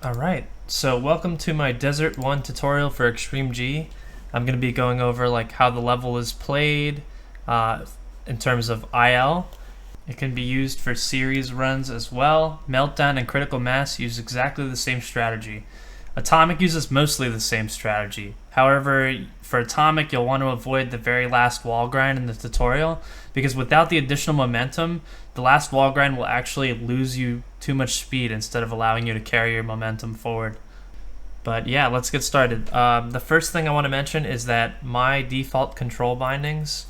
Alright, so welcome to my Desert 1 tutorial for Extreme G. I'm going to be going over like how the level is played in terms of IL. It can be used for series runs as well. Meltdown and Critical Mass use exactly the same strategy. Atomic uses mostly the same strategy. However, for Atomic, you'll want to avoid the very last wall grind in the tutorial, because without the additional momentum, the last wall grind will actually lose you too much speed instead of allowing you to carry your momentum forward. But yeah, let's get started. The first thing I want to mention is that my default control bindings,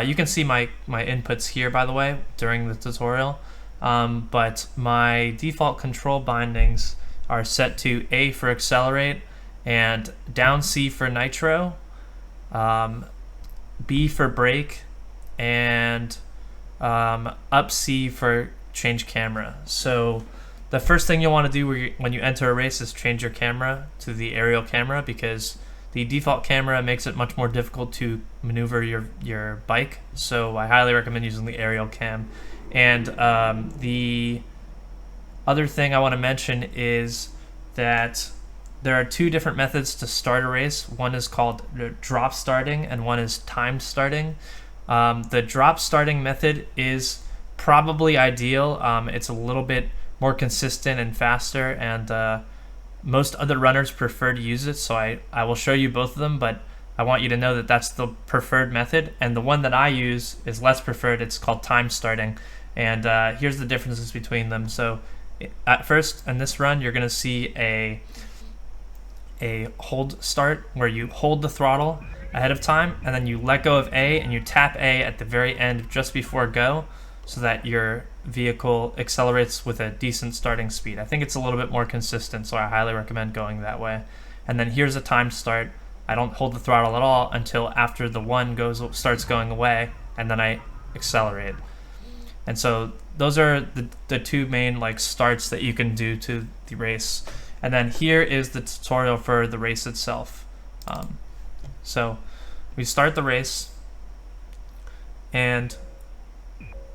you can see my inputs here, by the way, during the tutorial, but my default control bindings are set to A for accelerate, and down C for nitro, B for brake, and up C for change camera. So the first thing you'll want to do when you enter a race is change your camera to the aerial camera, because the default camera makes it much more difficult to maneuver your bike. So I highly recommend using the aerial cam. And the other thing I want to mention is that there are two different methods to start a race. One is called drop starting and one is timed starting. The drop starting method is probably ideal. It's a little bit more consistent and faster, and most other runners prefer to use it, so I will show you both of them, but I want you to know that that's the preferred method, and the one that I use is less preferred. It's called time starting, and here's the differences between them. So at first, in this run, you're going to see a hold start where you hold the throttle ahead of time, and then you let go of A and you tap A at the very end just before go, so that your vehicle accelerates with a decent starting speed. I think it's a little bit more consistent, so I highly recommend going that way. And then here's a timed start. I don't hold the throttle at all until after the one starts going away, and then I accelerate. And so those are the two main starts that you can do to the race. And then here is the tutorial for the race itself. So we start the race, and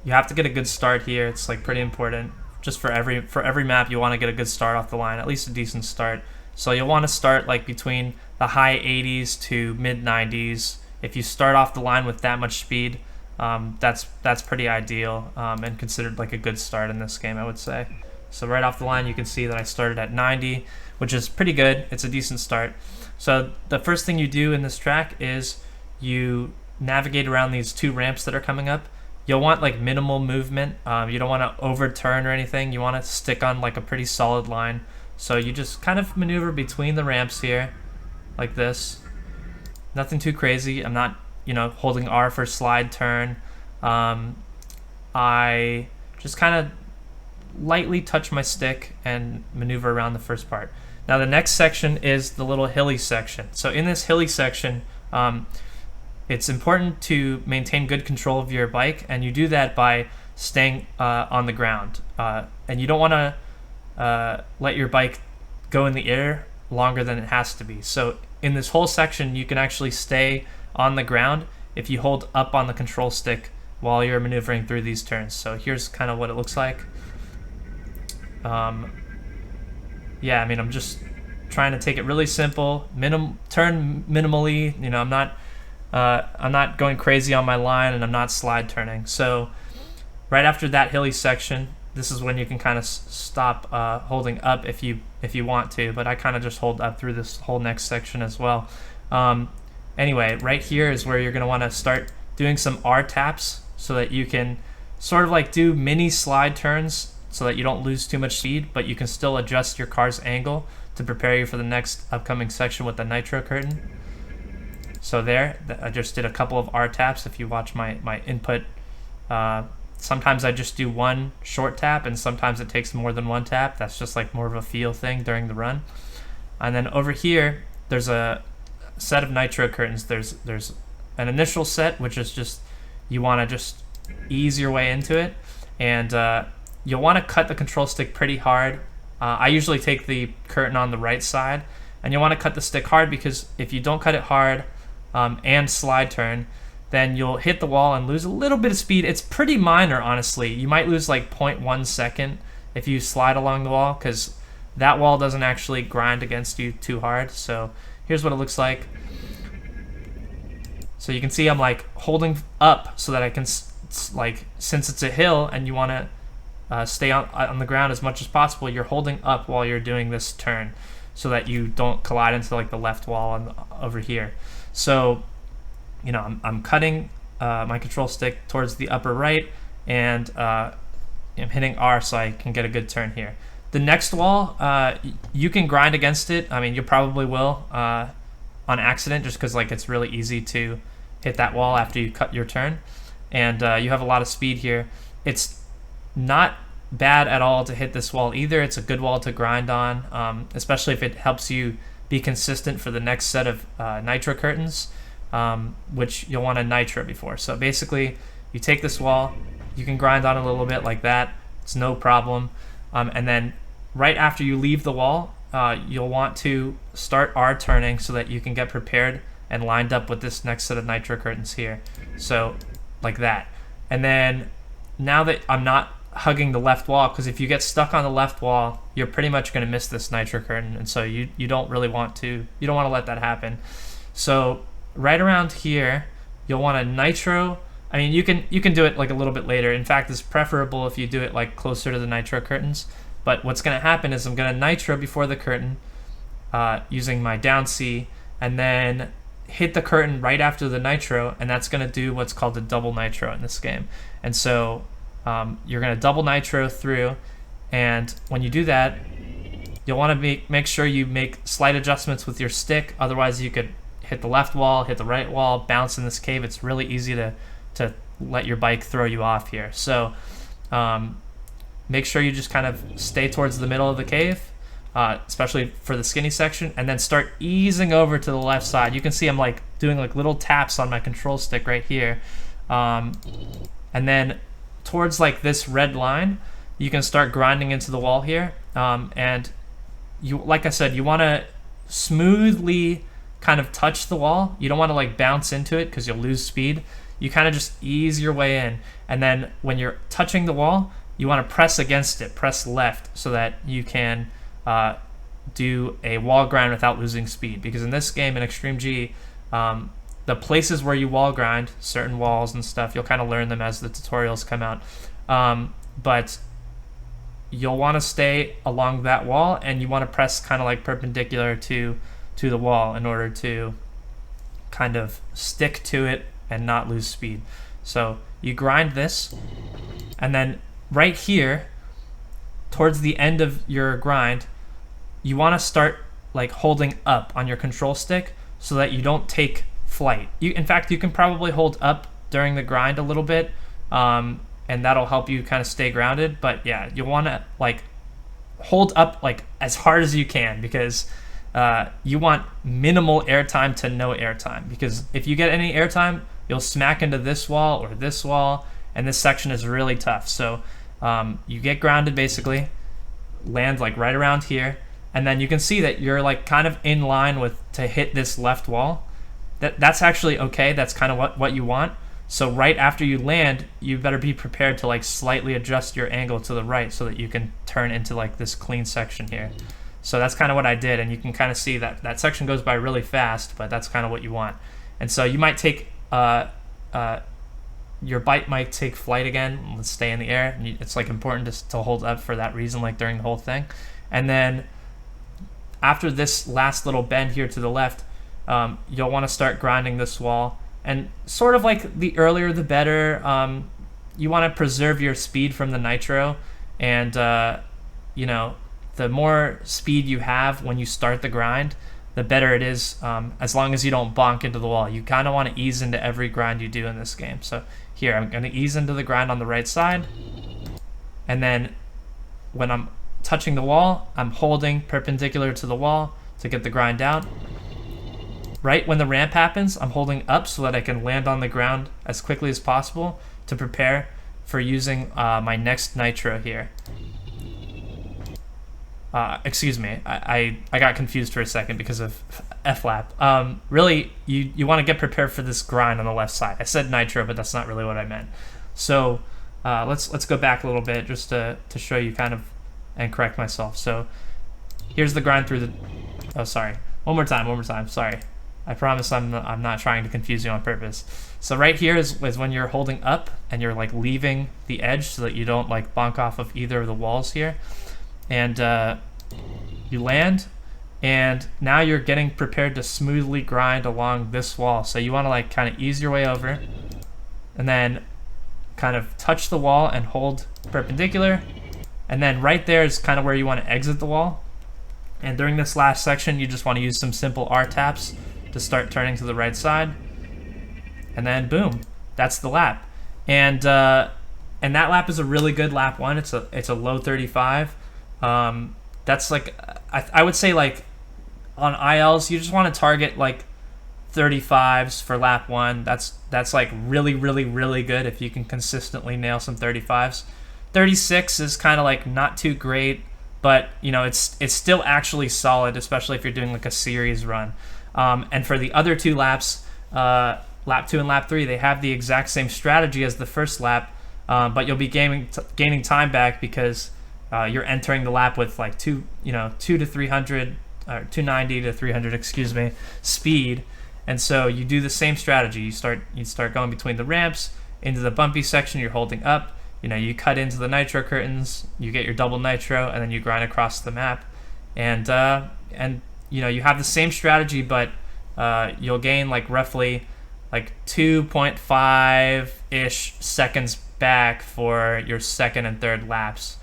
you have to get a good start here. It's pretty important. Just for every map, you want to get a good start off the line, at least a decent start. So you'll want to start between the high 80s to mid 90s. If you start off the line with that much speed, that's pretty ideal, and considered a good start in this game, I would say. So right off the line, you can see that I started at 90, which is pretty good. It's a decent start. So the first thing you do in this track is you navigate around these two ramps that are coming up. You'll want minimal movement. You don't want to overturn or anything. You want to stick on a pretty solid line. So you just kind of maneuver between the ramps here, like this. Nothing too crazy. I'm not, holding R for slide turn. I just kind of lightly touch my stick and maneuver around the first part. Now the next section is the little hilly section. So in this hilly section, it's important to maintain good control of your bike, and you do that by staying on the ground. And you don't want to let your bike go in the air longer than it has to be. So in this whole section, you can actually stay on the ground if you hold up on the control stick while you're maneuvering through these turns. So here's kind of what it looks like. Yeah, I'm just trying to take it really simple. Turn minimally. I'm not going crazy on my line, and I'm not slide turning. So right after that hilly section, this is when you can kind of stop holding up if you want to, but I kind of just hold up through this whole next section as well. Anyway, right here is where you're going to want to start doing some R taps so that you can sort of do mini slide turns so that you don't lose too much speed, but you can still adjust your car's angle to prepare you for the next upcoming section with the nitro curtain. So there, I just did a couple of R taps. If you watch my input, sometimes I just do one short tap, and sometimes it takes more than one tap. That's just more of a feel thing during the run. And then over here, there's a set of nitro curtains. There's an initial set, which is just, you want to just ease your way into it, and you'll want to cut the control stick pretty hard. I usually take the curtain on the right side, and you'll want to cut the stick hard, because if you don't cut it hard and slide turn, then you'll hit the wall and lose a little bit of speed. It's pretty minor, honestly. You might lose 0.1 second if you slide along the wall, because that wall doesn't actually grind against you too hard. So here's what it looks like. So you can see I'm like holding up so that I can, like, since it's a hill and you want to stay on the ground as much as possible, you're holding up while you're doing this turn so that you don't collide into like the left wall over here. So, you know, I'm cutting my control stick towards the upper right, and I'm hitting R so I can get a good turn here. The next wall, you can grind against it. I mean, you probably will on accident, just because like it's really easy to hit that wall after you cut your turn, and you have a lot of speed here. It's not bad at all to hit this wall either. It's a good wall to grind on, especially if it helps you be consistent for the next set of nitro curtains, which you'll want to nitro before. So basically, you take this wall, you can grind on a little bit like that. It's no problem. And then right after you leave the wall, you'll want to start R turning so that you can get prepared and lined up with this next set of nitro curtains here. So like that. And then now that I'm not hugging the left wall, because if you get stuck on the left wall, you're pretty much going to miss this nitro curtain, and so you don't really want to, you don't want to let that happen. So right around here, you'll want to nitro. I mean, you can do it like a little bit later. In fact, it's preferable if you do it like closer to the nitro curtains. But what's going to happen is I'm going to nitro before the curtain using my down C, and then hit the curtain right after the nitro, and that's going to do what's called a double nitro in this game. And so you're going to double nitro through, and when you do that, you'll want to make sure you make slight adjustments with your stick. Otherwise, you could hit the left wall, hit the right wall, bounce in this cave. It's really easy to let your bike throw you off here. So make sure you just kind of stay towards the middle of the cave, especially for the skinny section, and then start easing over to the left side. You can see I'm like doing like little taps on my control stick right here. And then towards like this red line, you can start grinding into the wall here. And you, like I said, you want to smoothly kind of touch the wall. You don't want to like bounce into it because you'll lose speed. You kind of just ease your way in, and then when you're touching the wall, you want to press against it, press left, so that you can do a wall grind without losing speed. Because in this game, in Extreme G, the places where you wall grind, certain walls and stuff, you'll kind of learn them as the tutorials come out. But you'll want to stay along that wall, and you want to press kind of like perpendicular to the wall in order to kind of stick to it and not lose speed. So you grind this, and then right here, towards the end of your grind, you want to start like holding up on your control stick so that you don't take flight. In fact, you can probably hold up during the grind a little bit, and that'll help you kind of stay grounded. But yeah, you want to like hold up like as hard as you can, because you want minimal airtime to no airtime. Because if you get any airtime, you'll smack into this wall or this wall, and this section is really tough. So you get grounded basically, land like right around here, and then you can see that you're like kind of in line with to hit this left wall. That's actually okay. That's kind of what you want. So right after you land, you better be prepared to like slightly adjust your angle to the right so that you can turn into like this clean section here. So that's kind of what I did, and you can kind of see that that section goes by really fast, but that's kind of what you want. And so you might take your bike might take flight again. Let's stay in the air. It's like important to hold up for that reason, like during the whole thing. And then after this last little bend here to the left, you'll want to start grinding this wall. And sort of like the earlier the better. You want to preserve your speed from the nitro, and you know, the more speed you have when you start the grind, the better it is, as long as you don't bonk into the wall. You kind of want to ease into every grind you do in this game. So here, I'm going to ease into the grind on the right side, and then when I'm touching the wall, I'm holding perpendicular to the wall to get the grind down. Right when the ramp happens, I'm holding up so that I can land on the ground as quickly as possible to prepare for using my next nitro here. Excuse me, I got confused for a second because of F-lap. Really, you want to get prepared for this grind on the left side. I said nitro, but that's not really what I meant. So let's go back a little bit just to show you kind of and correct myself. So here's the grind through the, oh, sorry. One more time, sorry. I promise I'm not trying to confuse you on purpose. So right here is when you're holding up and you're like leaving the edge so that you don't like bonk off of either of the walls here. And you land, and now you're getting prepared to smoothly grind along this wall. So you want to like kind of ease your way over and then kind of touch the wall and hold perpendicular. And then right there is kind of where you want to exit the wall. And during this last section, you just want to use some simple R taps to start turning to the right side. And then boom, that's the lap. And that lap is a really good lap one. It's a low 35. That's like, I would say like on ILs, you just want to target like 35s for lap one. That's like really, really, really good if you can consistently nail some 35s. 36 is kind of like not too great, but you know, it's still actually solid, especially if you're doing like a series run. And for the other two laps, lap 2 and lap 3, they have the exact same strategy as the first lap, but you'll be gaining time back because you're entering the lap with like 2 to 300 or 290 to 300, excuse me, speed. And so you do the same strategy. You start going between the ramps into the bumpy section. You're holding up. You know, you cut into the nitro curtains. You get your double nitro, and then you grind across the map. And you know, you have the same strategy, but you'll gain like roughly like 2.5-ish seconds back for your second and third laps.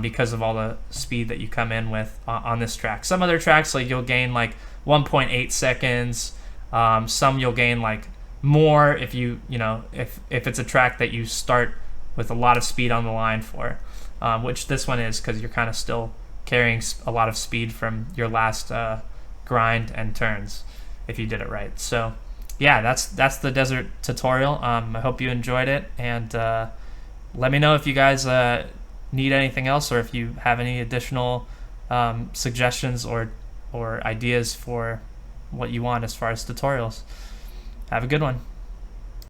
Because of all the speed that you come in with on this track. Some other tracks, like you'll gain like 1.8 seconds. Some you'll gain like more if if it's a track that you start with a lot of speed on the line for, which this one is because you're kind of still carrying a lot of speed from your last grind and turns if you did it right. So yeah, that's the desert tutorial. I hope you enjoyed it, and let me know if you guys need anything else, or if you have any additional suggestions or ideas for what you want as far as tutorials. Have a good one.